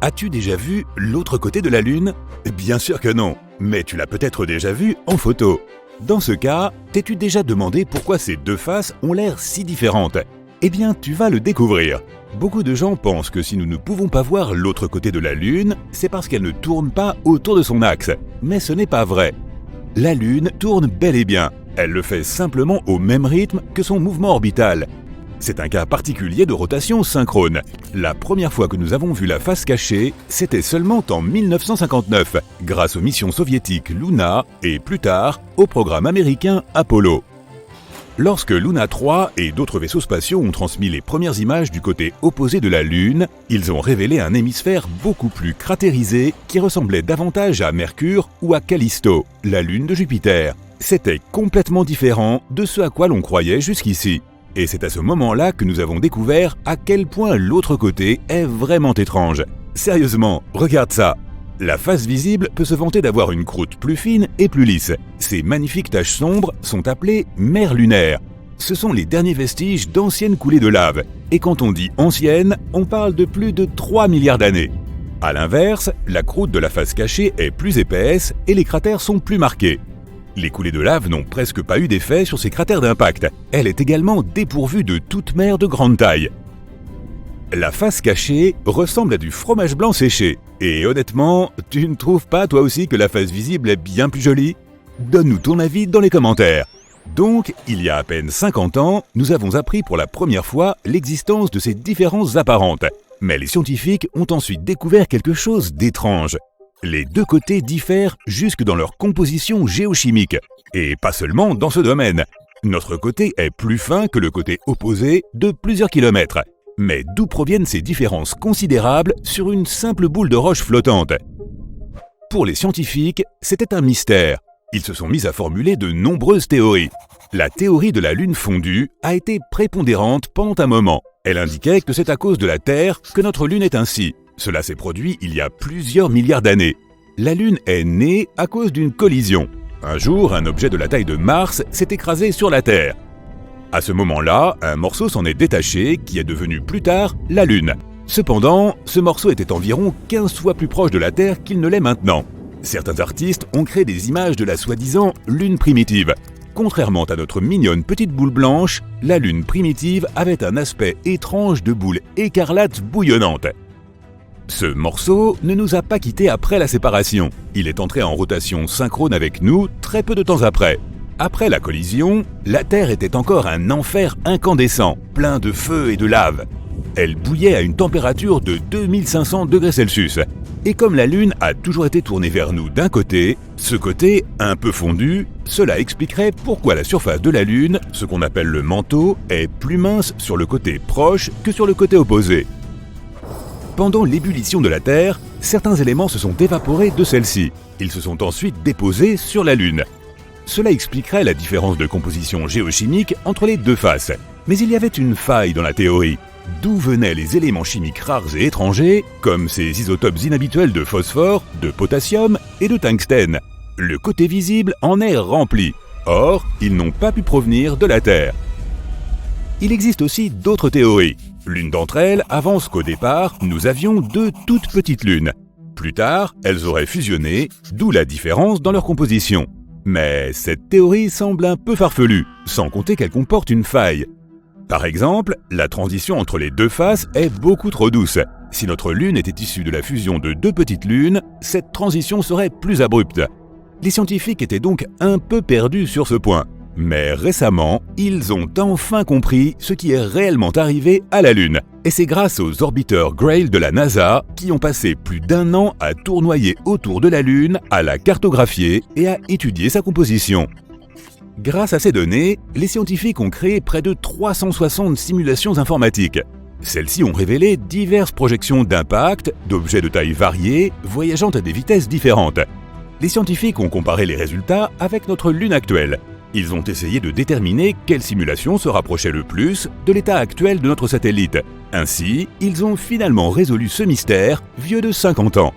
As-tu déjà vu l'autre côté de la Lune? Bien sûr que non, mais tu l'as peut-être déjà vu en photo. Dans ce cas, t'es-tu déjà demandé pourquoi ces deux faces ont l'air si différentes? Eh bien, tu vas le découvrir. Beaucoup de gens pensent que si nous ne pouvons pas voir l'autre côté de la Lune, c'est parce qu'elle ne tourne pas autour de son axe. Mais ce n'est pas vrai. La Lune tourne bel et bien. Elle le fait simplement au même rythme que son mouvement orbital. C'est un cas particulier de rotation synchrone. La première fois que nous avons vu la face cachée, c'était seulement en 1959, grâce aux missions soviétiques Luna et plus tard au programme américain Apollo. Lorsque Luna 3 et d'autres vaisseaux spatiaux ont transmis les premières images du côté opposé de la Lune, ils ont révélé un hémisphère beaucoup plus cratérisé qui ressemblait davantage à Mercure ou à Callisto, la Lune de Jupiter. C'était complètement différent de ce à quoi l'on croyait jusqu'ici. Et c'est à ce moment-là que nous avons découvert à quel point l'autre côté est vraiment étrange. Sérieusement, regarde ça! La face visible peut se vanter d'avoir une croûte plus fine et plus lisse. Ces magnifiques taches sombres sont appelées mers lunaires. Ce sont les derniers vestiges d'anciennes coulées de lave. Et quand on dit anciennes, on parle de plus de 3 milliards d'années. À l'inverse, la croûte de la face cachée est plus épaisse et les cratères sont plus marqués. Les coulées de lave n'ont presque pas eu d'effet sur ces cratères d'impact. Elle est également dépourvue de toute mer de grande taille. La face cachée ressemble à du fromage blanc séché. Et honnêtement, tu ne trouves pas toi aussi que la face visible est bien plus jolie? Donne-nous ton avis dans les commentaires. Donc, il y a à peine 50 ans, nous avons appris pour la première fois l'existence de ces différences apparentes. Mais les scientifiques ont ensuite découvert quelque chose d'étrange. Les deux côtés diffèrent jusque dans leur composition géochimique. Et pas seulement dans ce domaine. Notre côté est plus fin que le côté opposé de plusieurs kilomètres. Mais d'où proviennent ces différences considérables sur une simple boule de roche flottante? Pour les scientifiques, c'était un mystère. Ils se sont mis à formuler de nombreuses théories. La théorie de la Lune fondue a été prépondérante pendant un moment. Elle indiquait que c'est à cause de la Terre que notre Lune est ainsi. Cela s'est produit il y a plusieurs milliards d'années. La Lune est née à cause d'une collision. Un jour, un objet de la taille de Mars s'est écrasé sur la Terre. À ce moment-là, un morceau s'en est détaché qui est devenu plus tard la Lune. Cependant, ce morceau était environ 15 fois plus proche de la Terre qu'il ne l'est maintenant. Certains artistes ont créé des images de la soi-disant Lune primitive. Contrairement à notre mignonne petite boule blanche, la Lune primitive avait un aspect étrange de boule écarlate bouillonnante. Ce morceau ne nous a pas quittés après la séparation. Il est entré en rotation synchrone avec nous très peu de temps après. Après la collision, la Terre était encore un enfer incandescent, plein de feu et de lave. Elle bouillait à une température de 2500 degrés Celsius. Et comme la Lune a toujours été tournée vers nous d'un côté, ce côté un peu fondu, cela expliquerait pourquoi la surface de la Lune, ce qu'on appelle le manteau, est plus mince sur le côté proche que sur le côté opposé. Pendant l'ébullition de la Terre, certains éléments se sont évaporés de celle-ci. Ils se sont ensuite déposés sur la Lune. Cela expliquerait la différence de composition géochimique entre les deux faces. Mais il y avait une faille dans la théorie. D'où venaient les éléments chimiques rares et étrangers, comme ces isotopes inhabituels de phosphore, de potassium et de tungstène? Le côté visible en est rempli. Or, ils n'ont pas pu provenir de la Terre. Il existe aussi d'autres théories. L'une d'entre elles avance qu'au départ, nous avions deux toutes petites lunes. Plus tard, elles auraient fusionné, d'où la différence dans leur composition. Mais cette théorie semble un peu farfelue, sans compter qu'elle comporte une faille. Par exemple, la transition entre les deux faces est beaucoup trop douce. Si notre Lune était issue de la fusion de deux petites lunes, cette transition serait plus abrupte. Les scientifiques étaient donc un peu perdus sur ce point. Mais récemment, ils ont enfin compris ce qui est réellement arrivé à la Lune. Et c'est grâce aux orbiteurs Grail de la NASA qui ont passé plus d'1 an à tournoyer autour de la Lune, à la cartographier et à étudier sa composition. Grâce à ces données, les scientifiques ont créé près de 360 simulations informatiques. Celles-ci ont révélé diverses projections d'impact, d'objets de taille variée, voyageant à des vitesses différentes. Les scientifiques ont comparé les résultats avec notre Lune actuelle. Ils ont essayé de déterminer quelle simulation se rapprochait le plus de l'état actuel de notre satellite. Ainsi, ils ont finalement résolu ce mystère vieux de 50 ans.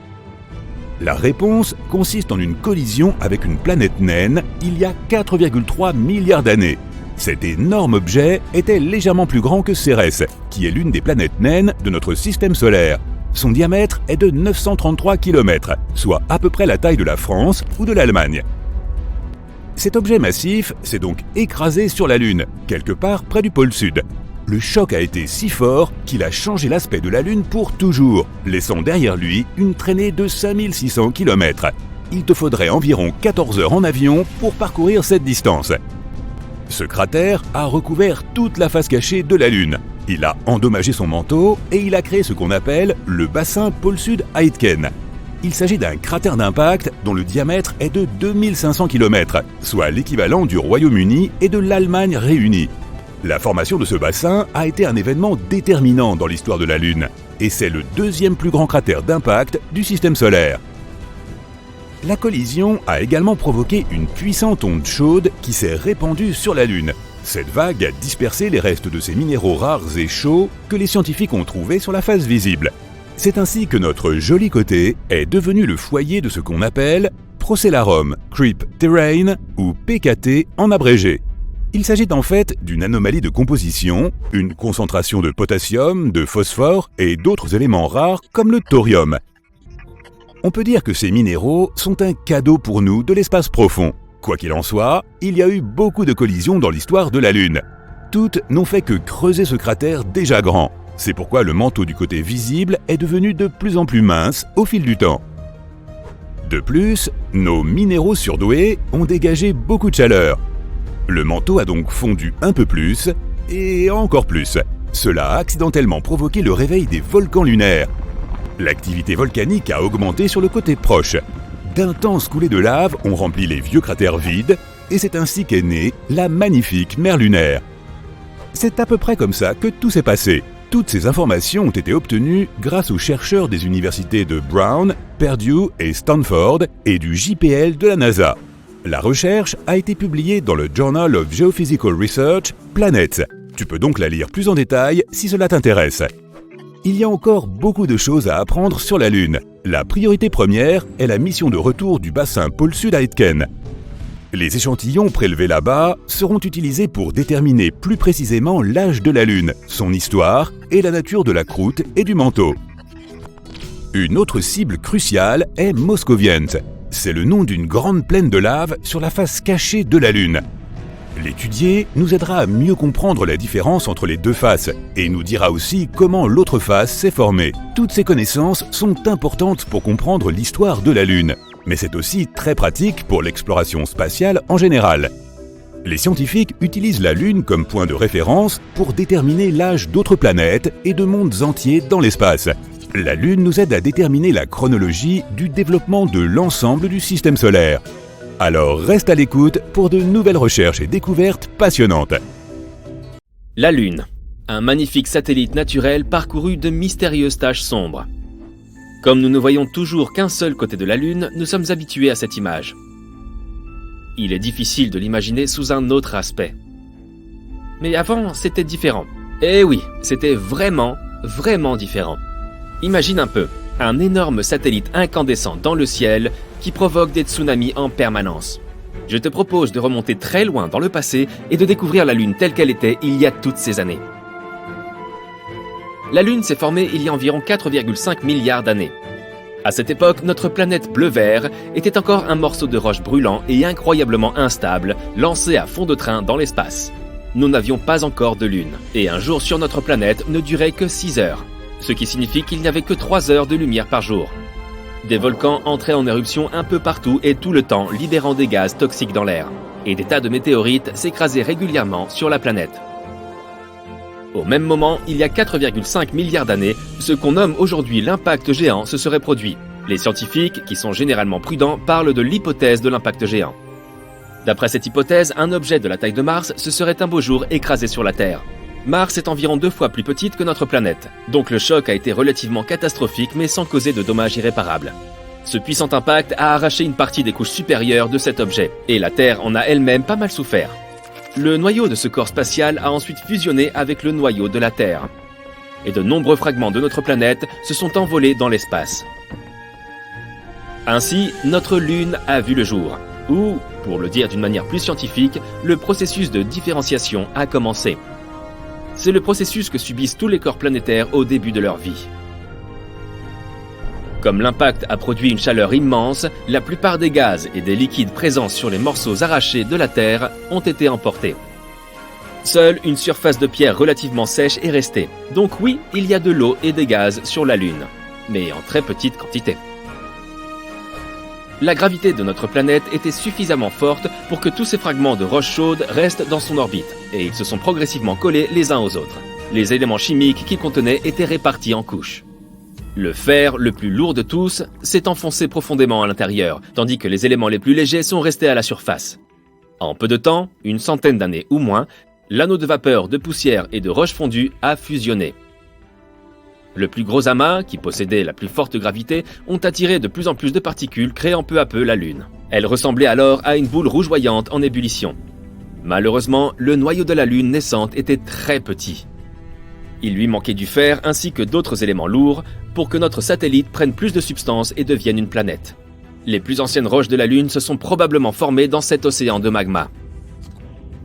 La réponse consiste en une collision avec une planète naine il y a 4,3 milliards d'années. Cet énorme objet était légèrement plus grand que Cérès, qui est l'une des planètes naines de notre système solaire. Son diamètre est de 933 km, soit à peu près la taille de la France ou de l'Allemagne. Cet objet massif s'est donc écrasé sur la Lune, quelque part près du pôle Sud. Le choc a été si fort qu'il a changé l'aspect de la Lune pour toujours, laissant derrière lui une traînée de 5600 km. Il te faudrait environ 14 heures en avion pour parcourir cette distance. Ce cratère a recouvert toute la face cachée de la Lune. Il a endommagé son manteau et il a créé ce qu'on appelle le bassin pôle Sud-Aitken. Il s'agit d'un cratère d'impact dont le diamètre est de 2500 km, soit l'équivalent du Royaume-Uni et de l'Allemagne réunis. La formation de ce bassin a été un événement déterminant dans l'histoire de la Lune, et c'est le deuxième plus grand cratère d'impact du système solaire. La collision a également provoqué une puissante onde chaude qui s'est répandue sur la Lune. Cette vague a dispersé les restes de ces minéraux rares et chauds que les scientifiques ont trouvés sur la face visible. C'est ainsi que notre joli côté est devenu le foyer de ce qu'on appelle Procellarum Creep Terrain ou PKT en abrégé. Il s'agit en fait d'une anomalie de composition, une concentration de potassium, de phosphore et d'autres éléments rares comme le thorium. On peut dire que ces minéraux sont un cadeau pour nous de l'espace profond. Quoi qu'il en soit, il y a eu beaucoup de collisions dans l'histoire de la Lune. Toutes n'ont fait que creuser ce cratère déjà grand. C'est pourquoi le manteau du côté visible est devenu de plus en plus mince au fil du temps. De plus, nos minéraux surdoués ont dégagé beaucoup de chaleur. Le manteau a donc fondu un peu plus, et encore plus. Cela a accidentellement provoqué le réveil des volcans lunaires. L'activité volcanique a augmenté sur le côté proche. D'intenses coulées de lave ont rempli les vieux cratères vides, et c'est ainsi qu'est née la magnifique mer lunaire. C'est à peu près comme ça que tout s'est passé. Toutes ces informations ont été obtenues grâce aux chercheurs des universités de Brown, Purdue et Stanford et du JPL de la NASA. La recherche a été publiée dans le Journal of Geophysical Research, Planets. Tu peux donc la lire plus en détail si cela t'intéresse. Il y a encore beaucoup de choses à apprendre sur la Lune. La priorité première est la mission de retour du bassin pôle Sud-Aitken. Les échantillons prélevés là-bas seront utilisés pour déterminer plus précisément l'âge de la Lune, son histoire et la nature de la croûte et du manteau. Une autre cible cruciale est Moscoviense. C'est le nom d'une grande plaine de lave sur la face cachée de la Lune. L'étudier nous aidera à mieux comprendre la différence entre les deux faces et nous dira aussi comment l'autre face s'est formée. Toutes ces connaissances sont importantes pour comprendre l'histoire de la Lune, mais c'est aussi très pratique pour l'exploration spatiale en général. Les scientifiques utilisent la Lune comme point de référence pour déterminer l'âge d'autres planètes et de mondes entiers dans l'espace. La Lune nous aide à déterminer la chronologie du développement de l'ensemble du système solaire. Alors reste à l'écoute pour de nouvelles recherches et découvertes passionnantes. La Lune, un magnifique satellite naturel parcouru de mystérieuses taches sombres. Comme nous ne voyons toujours qu'un seul côté de la Lune, nous sommes habitués à cette image. Il est difficile de l'imaginer sous un autre aspect. Mais avant, c'était différent. Eh oui, c'était vraiment différent. Imagine un peu, un énorme satellite incandescent dans le ciel qui provoque des tsunamis en permanence. Je te propose de remonter très loin dans le passé et de découvrir la Lune telle qu'elle était il y a toutes ces années. La Lune s'est formée il y a environ 4,5 milliards d'années. À cette époque, notre planète bleu-vert était encore un morceau de roche brûlant et incroyablement instable, lancé à fond de train dans l'espace. Nous n'avions pas encore de Lune, et un jour sur notre planète ne durait que 6 heures, ce qui signifie qu'il n'y avait que 3 heures de lumière par jour. Des volcans entraient en éruption un peu partout et tout le temps, libérant des gaz toxiques dans l'air, et des tas de météorites s'écrasaient régulièrement sur la planète. Au même moment, il y a 4,5 milliards d'années, ce qu'on nomme aujourd'hui l'impact géant se serait produit. Les scientifiques, qui sont généralement prudents, parlent de l'hypothèse de l'impact géant. D'après cette hypothèse, un objet de la taille de Mars se serait un beau jour écrasé sur la Terre. Mars est environ 2 fois plus petite que notre planète, donc le choc a été relativement catastrophique mais sans causer de dommages irréparables. Ce puissant impact a arraché une partie des couches supérieures de cet objet, et la Terre en a elle-même pas mal souffert. Le noyau de ce corps spatial a ensuite fusionné avec le noyau de la Terre. Et de nombreux fragments de notre planète se sont envolés dans l'espace. Ainsi, notre Lune a vu le jour, ou, pour le dire d'une manière plus scientifique, le processus de différenciation a commencé. C'est le processus que subissent tous les corps planétaires au début de leur vie. Comme l'impact a produit une chaleur immense, la plupart des gaz et des liquides présents sur les morceaux arrachés de la Terre ont été emportés. Seule une surface de pierre relativement sèche est restée. Donc oui, il y a de l'eau et des gaz sur la Lune, mais en très petite quantité. La gravité de notre planète était suffisamment forte pour que tous ces fragments de roches chaudes restent dans son orbite, et ils se sont progressivement collés les uns aux autres. Les éléments chimiques qu'ils contenaient étaient répartis en couches. Le fer, le plus lourd de tous, s'est enfoncé profondément à l'intérieur, tandis que les éléments les plus légers sont restés à la surface. En peu de temps, une centaine d'années ou moins, l'anneau de vapeur, de poussière et de roches fondues a fusionné. Le plus gros amas, qui possédait la plus forte gravité, ont attiré de plus en plus de particules, créant peu à peu la Lune. Elle ressemblait alors à une boule rougeoyante en ébullition. Malheureusement, le noyau de la Lune naissante était très petit. Il lui manquait du fer ainsi que d'autres éléments lourds pour que notre satellite prenne plus de substance et devienne une planète. Les plus anciennes roches de la Lune se sont probablement formées dans cet océan de magma.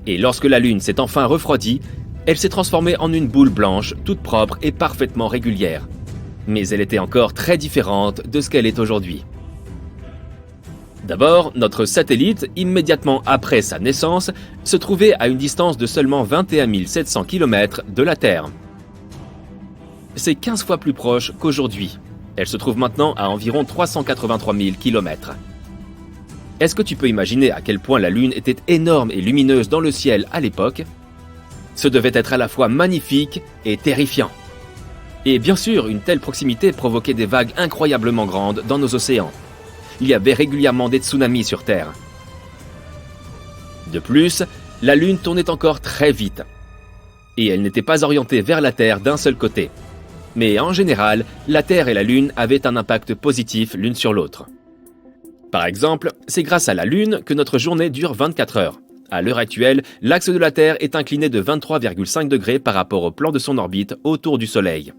Et lorsque la Lune s'est enfin refroidie, elle s'est transformée en une boule blanche, toute propre et parfaitement régulière. Mais elle était encore très différente de ce qu'elle est aujourd'hui. D'abord, notre satellite, immédiatement après sa naissance, se trouvait à une distance de seulement 21 700 km de la Terre. C'est 15 fois plus proche qu'aujourd'hui. Elle se trouve maintenant à environ 383 000 km. Est-ce que tu peux imaginer à quel point la Lune était énorme et lumineuse dans le ciel à l'époque ? Ce devait être à la fois magnifique et terrifiant. Et bien sûr, une telle proximité provoquait des vagues incroyablement grandes dans nos océans. Il y avait régulièrement des tsunamis sur Terre. De plus, la Lune tournait encore très vite. Et elle n'était pas orientée vers la Terre d'un seul côté. Mais en général, la Terre et la Lune avaient un impact positif l'une sur l'autre. Par exemple, c'est grâce à la Lune que notre journée dure 24 heures. À l'heure actuelle, l'axe de la Terre est incliné de 23,5 degrés par rapport au plan de son orbite autour du Soleil.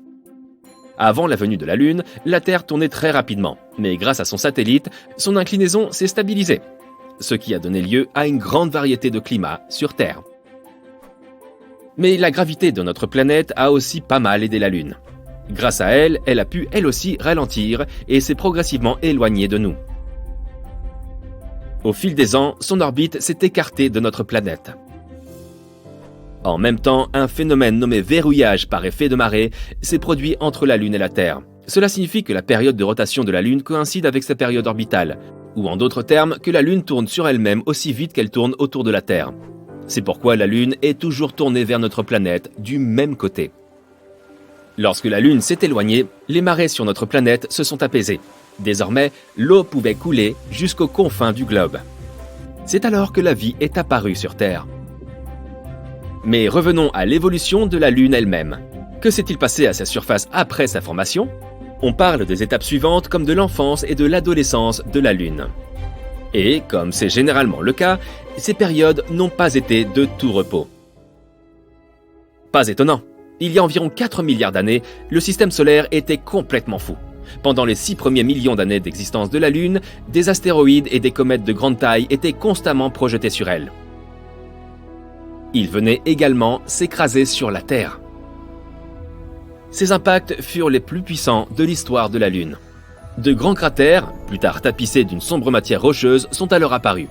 Avant la venue de la Lune, la Terre tournait très rapidement, mais grâce à son satellite, son inclinaison s'est stabilisée, ce qui a donné lieu à une grande variété de climats sur Terre. Mais la gravité de notre planète a aussi pas mal aidé la Lune. Grâce à elle, elle a pu elle aussi ralentir et s'est progressivement éloignée de nous. Au fil des ans, son orbite s'est écartée de notre planète. En même temps, un phénomène nommé verrouillage par effet de marée s'est produit entre la Lune et la Terre. Cela signifie que la période de rotation de la Lune coïncide avec sa période orbitale, ou en d'autres termes, que la Lune tourne sur elle-même aussi vite qu'elle tourne autour de la Terre. C'est pourquoi la Lune est toujours tournée vers notre planète du même côté. Lorsque la Lune s'est éloignée, les marées sur notre planète se sont apaisées. Désormais, l'eau pouvait couler jusqu'aux confins du globe. C'est alors que la vie est apparue sur Terre. Mais revenons à l'évolution de la Lune elle-même. Que s'est-il passé à sa surface après sa formation ? On parle des étapes suivantes comme de l'enfance et de l'adolescence de la Lune. Et, comme c'est généralement le cas, ces périodes n'ont pas été de tout repos. Pas étonnant. Il y a environ 4 milliards d'années, le système solaire était complètement fou. Pendant les 6 premiers millions d'années d'existence de la Lune, des astéroïdes et des comètes de grande taille étaient constamment projetés sur elle. Ils venaient également s'écraser sur la Terre. Ces impacts furent les plus puissants de l'histoire de la Lune. De grands cratères, plus tard tapissés d'une sombre matière rocheuse, sont alors apparus.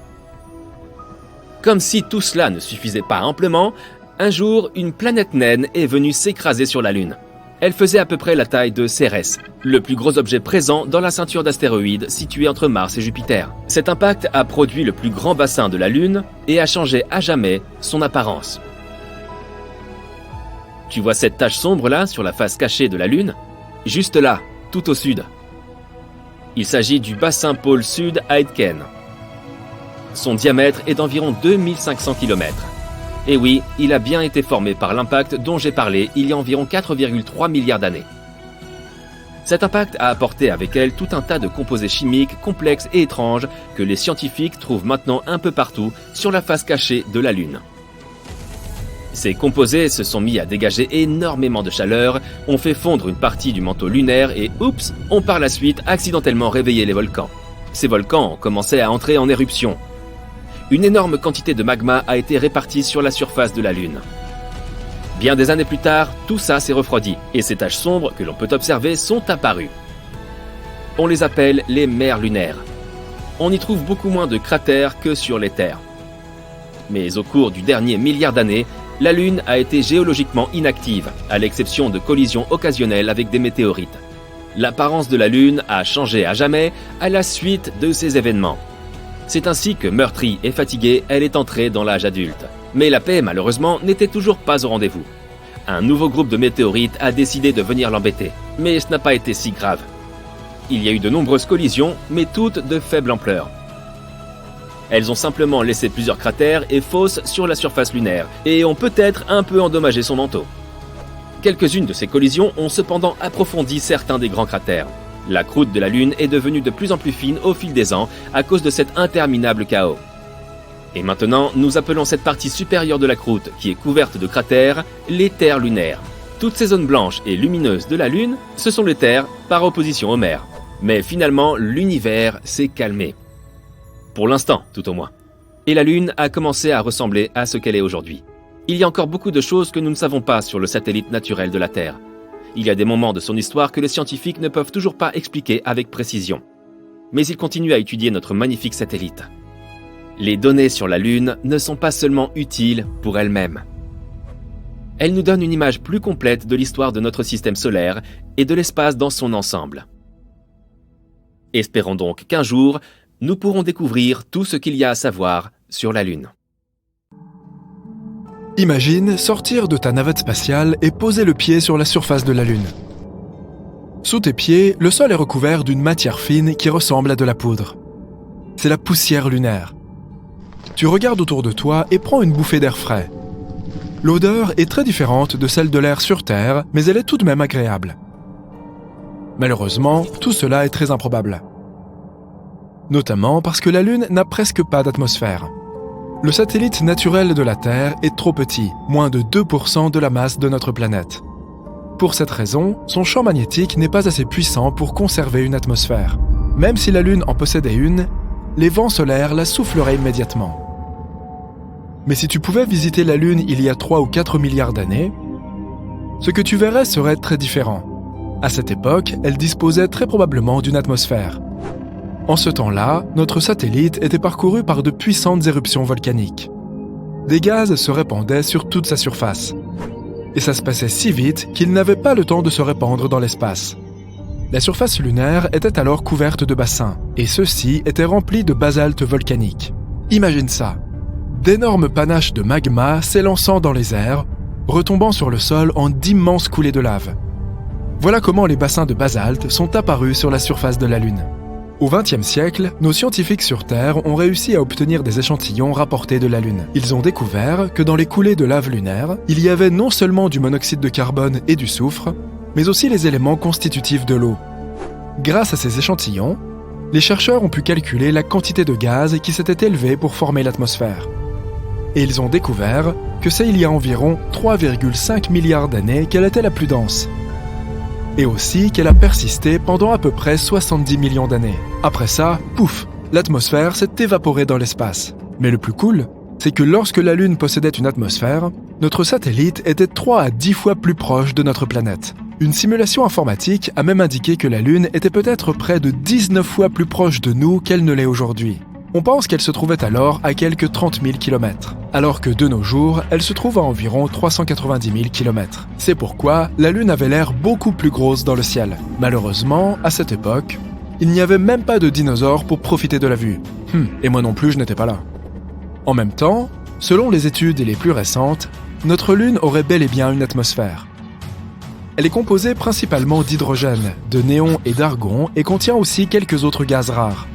Comme si tout cela ne suffisait pas amplement, un jour, une planète naine est venue s'écraser sur la Lune. Elle faisait à peu près la taille de Cérès, le plus gros objet présent dans la ceinture d'astéroïdes située entre Mars et Jupiter. Cet impact a produit le plus grand bassin de la Lune et a changé à jamais son apparence. Tu vois cette tache sombre là sur la face cachée de la Lune ? Juste là, tout au sud. Il s'agit du bassin pôle sud Aitken. Son diamètre est d'environ 2500 km. Et oui, il a bien été formé par l'impact dont j'ai parlé il y a environ 4,3 milliards d'années. Cet impact a apporté avec elle tout un tas de composés chimiques complexes et étranges que les scientifiques trouvent maintenant un peu partout sur la face cachée de la Lune. Ces composés se sont mis à dégager énormément de chaleur, ont fait fondre une partie du manteau lunaire et oups, ont par la suite accidentellement réveillé les volcans. Ces volcans ont commencé à entrer en éruption. Une énorme quantité de magma a été répartie sur la surface de la Lune. Bien des années plus tard, tout ça s'est refroidi et ces taches sombres que l'on peut observer sont apparues. On les appelle les mers lunaires. On y trouve beaucoup moins de cratères que sur les terres. Mais au cours du dernier milliard d'années, la Lune a été géologiquement inactive, à l'exception de collisions occasionnelles avec des météorites. L'apparence de la Lune a changé à jamais à la suite de ces événements. C'est ainsi que, meurtrie et fatiguée, elle est entrée dans l'âge adulte. Mais la paix, malheureusement, n'était toujours pas au rendez-vous. Un nouveau groupe de météorites a décidé de venir l'embêter. Mais ce n'a pas été si grave. Il y a eu de nombreuses collisions, mais toutes de faible ampleur. Elles ont simplement laissé plusieurs cratères et fosses sur la surface lunaire, et ont peut-être un peu endommagé son manteau. Quelques-unes de ces collisions ont cependant approfondi certains des grands cratères. La croûte de la Lune est devenue de plus en plus fine au fil des ans à cause de cet interminable chaos. Et maintenant, nous appelons cette partie supérieure de la croûte, qui est couverte de cratères, les terres lunaires. Toutes ces zones blanches et lumineuses de la Lune, ce sont les terres par opposition aux mers. Mais finalement, l'univers s'est calmé. Pour l'instant, tout au moins. Et la Lune a commencé à ressembler à ce qu'elle est aujourd'hui. Il y a encore beaucoup de choses que nous ne savons pas sur le satellite naturel de la Terre. Il y a des moments de son histoire que les scientifiques ne peuvent toujours pas expliquer avec précision. Mais ils continuent à étudier notre magnifique satellite. Les données sur la Lune ne sont pas seulement utiles pour elles-mêmes. Elles nous donnent une image plus complète de l'histoire de notre système solaire et de l'espace dans son ensemble. Espérons donc qu'un jour, nous pourrons découvrir tout ce qu'il y a à savoir sur la Lune. Imagine sortir de ta navette spatiale et poser le pied sur la surface de la Lune. Sous tes pieds, le sol est recouvert d'une matière fine qui ressemble à de la poudre. C'est la poussière lunaire. Tu regardes autour de toi et prends une bouffée d'air frais. L'odeur est très différente de celle de l'air sur Terre, mais elle est tout de même agréable. Malheureusement, tout cela est très improbable. Notamment parce que la Lune n'a presque pas d'atmosphère. Le satellite naturel de la Terre est trop petit, moins de 2% de la masse de notre planète. Pour cette raison, son champ magnétique n'est pas assez puissant pour conserver une atmosphère. Même si la Lune en possédait une, les vents solaires la souffleraient immédiatement. Mais si tu pouvais visiter la Lune il y a 3 ou 4 milliards d'années, ce que tu verrais serait très différent. À cette époque, elle disposait très probablement d'une atmosphère. En ce temps-là, notre satellite était parcouru par de puissantes éruptions volcaniques. Des gaz se répandaient sur toute sa surface. Et ça se passait si vite qu'ils n'avaient pas le temps de se répandre dans l'espace. La surface lunaire était alors couverte de bassins, et ceux-ci étaient remplis de basalte volcanique. Imagine ça, d'énormes panaches de magma s'élançant dans les airs, retombant sur le sol en d'immenses coulées de lave. Voilà comment les bassins de basalte sont apparus sur la surface de la Lune. Au XXe siècle, nos scientifiques sur Terre ont réussi à obtenir des échantillons rapportés de la Lune. Ils ont découvert que dans les coulées de lave lunaire, il y avait non seulement du monoxyde de carbone et du soufre, mais aussi les éléments constitutifs de l'eau. Grâce à ces échantillons, les chercheurs ont pu calculer la quantité de gaz qui s'était élevée pour former l'atmosphère. Et ils ont découvert que c'est il y a environ 3,5 milliards d'années qu'elle était la plus dense. Et aussi qu'elle a persisté pendant à peu près 70 millions d'années. Après ça, pouf, l'atmosphère s'est évaporée dans l'espace. Mais le plus cool, c'est que lorsque la Lune possédait une atmosphère, notre satellite était 3 à 10 fois plus proche de notre planète. Une simulation informatique a même indiqué que la Lune était peut-être près de 19 fois plus proche de nous qu'elle ne l'est aujourd'hui. On pense qu'elle se trouvait alors à quelques 30 000 km, alors que de nos jours, elle se trouve à environ 390 000 km. C'est pourquoi la Lune avait l'air beaucoup plus grosse dans le ciel. Malheureusement, à cette époque, il n'y avait même pas de dinosaures pour profiter de la vue. Et moi non plus, je n'étais pas là. En même temps, selon les études les plus récentes, notre Lune aurait bel et bien une atmosphère. Elle est composée principalement d'hydrogène, de néon et d'argon et contient aussi quelques autres gaz rares,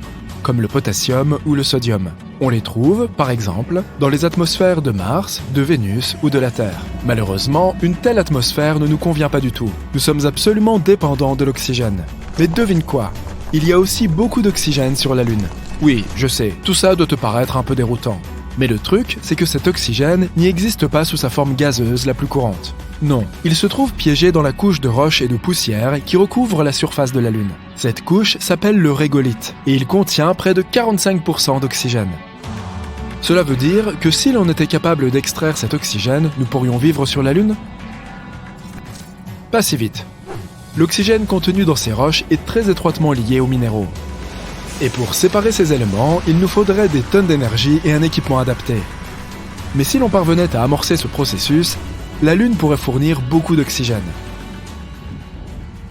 comme le potassium ou le sodium. On les trouve, par exemple, dans les atmosphères de Mars, de Vénus ou de la Terre. Malheureusement, une telle atmosphère ne nous convient pas du tout. Nous sommes absolument dépendants de l'oxygène. Mais devine quoi ? Il y a aussi beaucoup d'oxygène sur la Lune. Oui, je sais, tout ça doit te paraître un peu déroutant. Mais le truc, c'est que cet oxygène n'y existe pas sous sa forme gazeuse la plus courante. Non, il se trouve piégé dans la couche de roches et de poussière qui recouvre la surface de la Lune. Cette couche s'appelle le régolithe et il contient près de 45% d'oxygène. Cela veut dire que si l'on était capable d'extraire cet oxygène, nous pourrions vivre sur la Lune ? Pas si vite. L'oxygène contenu dans ces roches est très étroitement lié aux minéraux. Et pour séparer ces éléments, il nous faudrait des tonnes d'énergie et un équipement adapté. Mais si l'on parvenait à amorcer ce processus, la Lune pourrait fournir beaucoup d'oxygène.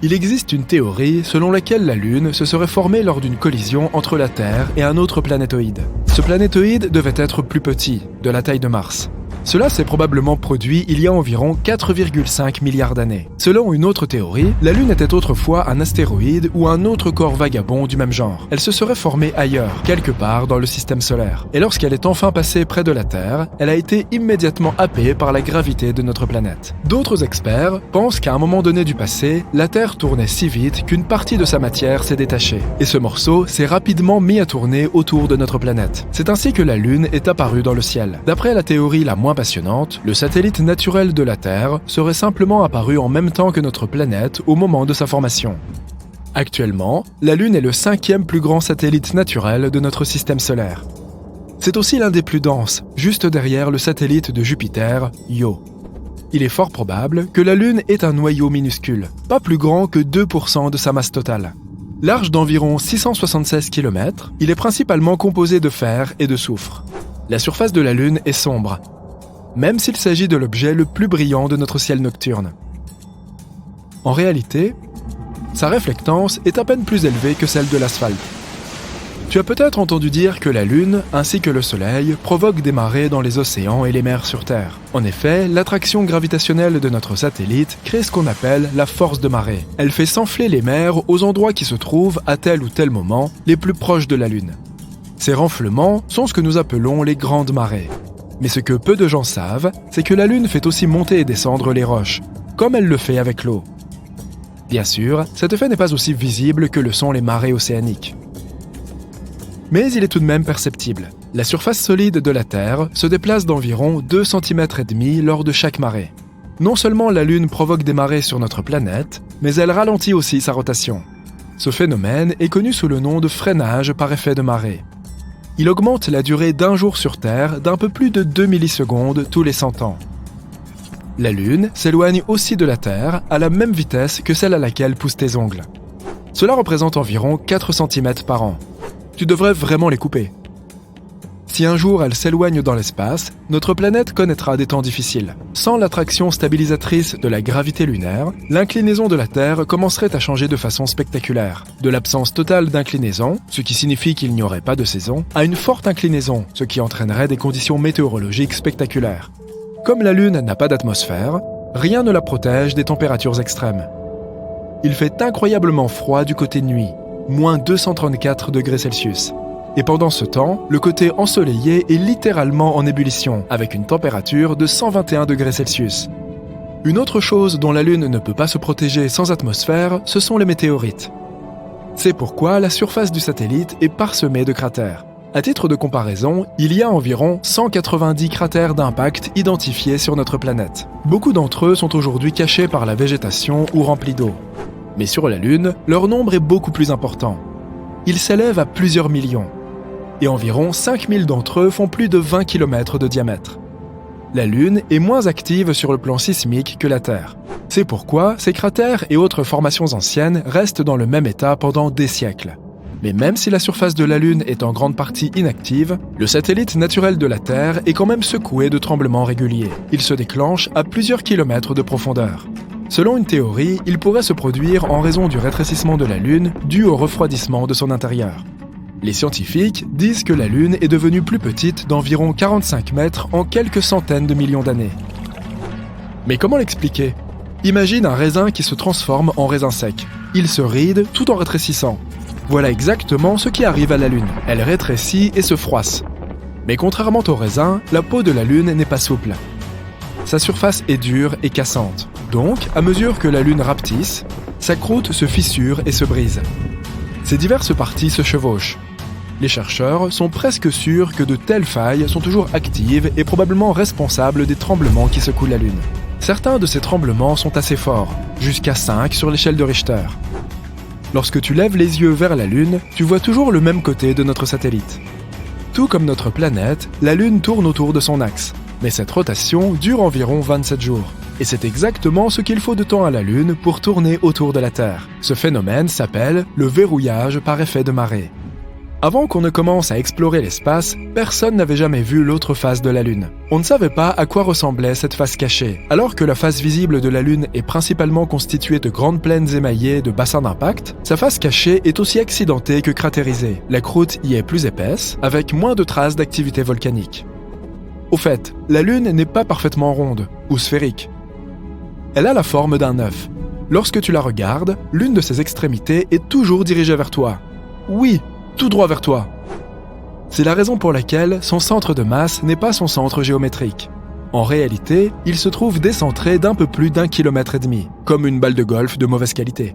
Il existe une théorie selon laquelle la Lune se serait formée lors d'une collision entre la Terre et un autre planétoïde. Ce planétoïde devait être plus petit, de la taille de Mars. Cela s'est probablement produit il y a environ 4,5 milliards d'années. Selon une autre théorie, la Lune était autrefois un astéroïde ou un autre corps vagabond du même genre. Elle se serait formée ailleurs, quelque part dans le système solaire. Et lorsqu'elle est enfin passée près de la Terre, elle a été immédiatement happée par la gravité de notre planète. D'autres experts pensent qu'à un moment donné du passé, la Terre tournait si vite qu'une partie de sa matière s'est détachée. Et ce morceau s'est rapidement mis à tourner autour de notre planète. C'est ainsi que la Lune est apparue dans le ciel. D'après la théorie la moins passionnante, le satellite naturel de la Terre serait simplement apparu en même temps que notre planète au moment de sa formation. Actuellement, la Lune est le 5e plus grand satellite naturel de notre système solaire. C'est aussi l'un des plus denses, juste derrière le satellite de Jupiter, Io. Il est fort probable que la Lune ait un noyau minuscule, pas plus grand que 2% de sa masse totale. Large d'environ 676 km, il est principalement composé de fer et de soufre. La surface de la Lune est sombre, même s'il s'agit de l'objet le plus brillant de notre ciel nocturne. En réalité, sa réflectance est à peine plus élevée que celle de l'asphalte. Tu as peut-être entendu dire que la Lune, ainsi que le Soleil, provoquent des marées dans les océans et les mers sur Terre. En effet, l'attraction gravitationnelle de notre satellite crée ce qu'on appelle la force de marée. Elle fait s'enfler les mers aux endroits qui se trouvent, à tel ou tel moment, les plus proches de la Lune. Ces renflements sont ce que nous appelons les grandes marées. Mais ce que peu de gens savent, c'est que la Lune fait aussi monter et descendre les roches, comme elle le fait avec l'eau. Bien sûr, cet effet n'est pas aussi visible que le sont les marées océaniques. Mais il est tout de même perceptible. La surface solide de la Terre se déplace d'environ 2,5 cm lors de chaque marée. Non seulement la Lune provoque des marées sur notre planète, mais elle ralentit aussi sa rotation. Ce phénomène est connu sous le nom de freinage par effet de marée. Il augmente la durée d'un jour sur Terre d'un peu plus de 2 millisecondes tous les 100 ans. La Lune s'éloigne aussi de la Terre à la même vitesse que celle à laquelle poussent tes ongles. Cela représente environ 4 cm par an. Tu devrais vraiment les couper. Si un jour elle s'éloigne dans l'espace, notre planète connaîtra des temps difficiles. Sans l'attraction stabilisatrice de la gravité lunaire, l'inclinaison de la Terre commencerait à changer de façon spectaculaire. De l'absence totale d'inclinaison, ce qui signifie qu'il n'y aurait pas de saison, à une forte inclinaison, ce qui entraînerait des conditions météorologiques spectaculaires. Comme la Lune n'a pas d'atmosphère, rien ne la protège des températures extrêmes. Il fait incroyablement froid du côté nuit, moins 234 degrés Celsius. Et pendant ce temps, le côté ensoleillé est littéralement en ébullition, avec une température de 121 degrés Celsius. Une autre chose dont la Lune ne peut pas se protéger sans atmosphère, ce sont les météorites. C'est pourquoi la surface du satellite est parsemée de cratères. À titre de comparaison, il y a environ 190 cratères d'impact identifiés sur notre planète. Beaucoup d'entre eux sont aujourd'hui cachés par la végétation ou remplis d'eau. Mais sur la Lune, leur nombre est beaucoup plus important. Il s'élève à plusieurs millions. Et environ 5000 d'entre eux font plus de 20 km de diamètre. La Lune est moins active sur le plan sismique que la Terre. C'est pourquoi ces cratères et autres formations anciennes restent dans le même état pendant des siècles. Mais même si la surface de la Lune est en grande partie inactive, le satellite naturel de la Terre est quand même secoué de tremblements réguliers. Il se déclenche à plusieurs kilomètres de profondeur. Selon une théorie, il pourrait se produire en raison du rétrécissement de la Lune dû au refroidissement de son intérieur. Les scientifiques disent que la Lune est devenue plus petite d'environ 45 mètres en quelques centaines de millions d'années. Mais comment l'expliquer ? Imagine un raisin qui se transforme en raisin sec. Il se ride tout en rétrécissant. Voilà exactement ce qui arrive à la Lune. Elle rétrécit et se froisse. Mais contrairement au raisin, la peau de la Lune n'est pas souple. Sa surface est dure et cassante. Donc, à mesure que la Lune rapetisse, sa croûte se fissure et se brise. Ces diverses parties se chevauchent. Les chercheurs sont presque sûrs que de telles failles sont toujours actives et probablement responsables des tremblements qui secouent la Lune. Certains de ces tremblements sont assez forts, jusqu'à 5 sur l'échelle de Richter. Lorsque tu lèves les yeux vers la Lune, tu vois toujours le même côté de notre satellite. Tout comme notre planète, la Lune tourne autour de son axe. Mais cette rotation dure environ 27 jours. Et c'est exactement ce qu'il faut de temps à la Lune pour tourner autour de la Terre. Ce phénomène s'appelle le verrouillage par effet de marée. Avant qu'on ne commence à explorer l'espace, personne n'avait jamais vu l'autre face de la Lune. On ne savait pas à quoi ressemblait cette face cachée. Alors que la face visible de la Lune est principalement constituée de grandes plaines émaillées de bassins d'impact, sa face cachée est aussi accidentée que cratérisée. La croûte y est plus épaisse, avec moins de traces d'activité volcanique. Au fait, la Lune n'est pas parfaitement ronde ou sphérique. Elle a la forme d'un œuf. Lorsque tu la regardes, l'une de ses extrémités est toujours dirigée vers toi. Oui, tout droit vers toi. C'est la raison pour laquelle son centre de masse n'est pas son centre géométrique. En réalité, il se trouve décentré d'un peu plus d'1,5 km, comme une balle de golf de mauvaise qualité.